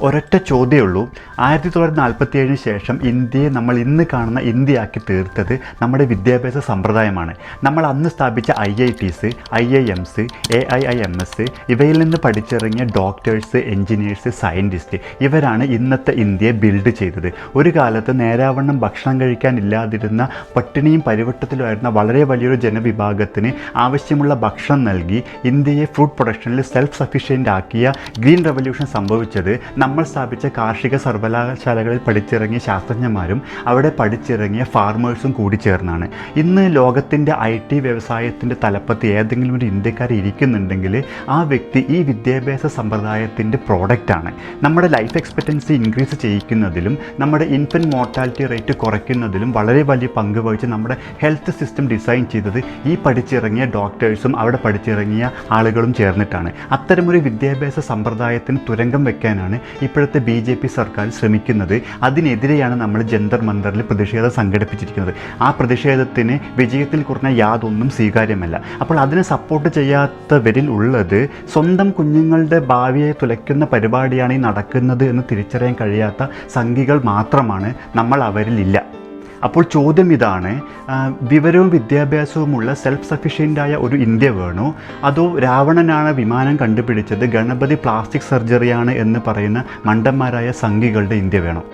ഒരൊറ്റ ചോദ്യമേ ഉള്ളൂ. 1947 ശേഷം ഇന്ത്യയെ നമ്മൾ ഇന്ന് കാണുന്ന ഇന്ത്യയാക്കി തീർത്തത് നമ്മുടെ വിദ്യാഭ്യാസ സമ്പ്രദായമാണ്. നമ്മൾ അന്ന് സ്ഥാപിച്ച IITs, IIMs, AIIMS ഇവയിൽ നിന്ന് പഠിച്ചിറങ്ങിയ ഡോക്ടേഴ്സ്, എൻജിനീയേഴ്സ്, സയൻറ്റിസ്റ്റ് ഇവരാണ് ഇന്നത്തെ ഇന്ത്യയെ ബിൽഡ് ചെയ്തത്. ഒരു കാലത്ത് നേരാവണ്ണം ഭക്ഷണം കഴിക്കാനില്ലാതിരുന്ന പട്ടിണിയും പരിവട്ടത്തിലുമായിരുന്ന വളരെ വലിയൊരു ജനവിഭാഗത്തിന് ആവശ്യമുള്ള ഭക്ഷണം നൽകി ഇന്ത്യയെ ഫുഡ് പ്രൊഡക്ഷനിൽ സെൽഫ് സഫിഷ്യൻ്റ് ആക്കിയ ഗ്രീൻ റെവല്യൂഷൻ സംഭവിച്ചത് നമ്മൾ സ്ഥാപിച്ച കാർഷിക സർവകലാശാലകളിൽ പഠിച്ചിറങ്ങിയ ശാസ്ത്രജ്ഞന്മാരും അവിടെ പഠിച്ചിറങ്ങിയ ഫാർമേഴ്സും കൂടി ചേർന്നാണ്. ഇന്ന് ലോകത്തിൻ്റെ IT വ്യവസായത്തിൻ്റെ തലപ്പത്ത് ഏതെങ്കിലും ഒരു ഇന്ത്യക്കാർ ഇരിക്കുന്നുണ്ടെങ്കിൽ ആ വ്യക്തി ഈ വിദ്യാഭ്യാസ സമ്പ്രദായത്തിൻ്റെ പ്രോഡക്റ്റാണ്. നമ്മുടെ ലൈഫ് എക്സ്പെക്റ്റൻസി ഇൻക്രീസ് ചെയ്യിക്കുന്നതിലും നമ്മുടെ ഇൻഫൻറ്റ് മോർട്ടാലിറ്റി റേറ്റ് കുറയ്ക്കുന്നതിലും വളരെ വലിയ പങ്ക് വഹിച്ച് നമ്മുടെ ഹെൽത്ത് സിസ്റ്റം ഡിസൈൻ ചെയ്തത് ഈ പഠിച്ചിറങ്ങിയ ഡോക്ടേഴ്സും അവിടെ പഠിച്ചിറങ്ങിയ ആളുകളും ചേർന്നിട്ടാണ്. അത്തരമൊരു വിദ്യാഭ്യാസ സമ്പ്രദായത്തിന് തുരങ്കം വെക്കാനാണ് ഇപ്പോഴത്തെ BJP സർക്കാർ ശ്രമിക്കുന്നത്. അതിനെതിരെയാണ് നമ്മൾ ജന്തർ മന്ദറിൽ പ്രതിഷേധം സംഘടിപ്പിച്ചിരിക്കുന്നത്. ആ പ്രതിഷേധത്തിന് വിജയത്തിൽ കുറഞ്ഞ യാതൊന്നും സ്വീകാര്യമല്ല. അപ്പോൾ അതിനെ സപ്പോർട്ട് ചെയ്യാത്തവരിൽ ഉള്ളത് സ്വന്തം കുഞ്ഞുങ്ങളുടെ ഭാവിയെ തുലയ്ക്കുന്ന പരിപാടിയാണ് ഈ നടക്കുന്നത് എന്ന് തിരിച്ചറിയാൻ കഴിയാത്ത സംഘികൾ മാത്രമാണ്. നമ്മൾ അവരിലില്ല. അപ്പോൾ ചോദ്യം ഇതാണ്, വിവരവും വിദ്യാഭ്യാസവുമുള്ള സെൽഫ് സഫിഷ്യൻ്റായ ഒരു ഇന്ത്യ വേണോ, അതോ രാവണനാണ് വിമാനം കണ്ടുപിടിച്ചത്, ഗണപതി പ്ലാസ്റ്റിക് സർജറിയാണ് എന്ന് പറയുന്ന മണ്ടന്മാരായ സംഘികളുടെ ഇന്ത്യ വേണോ?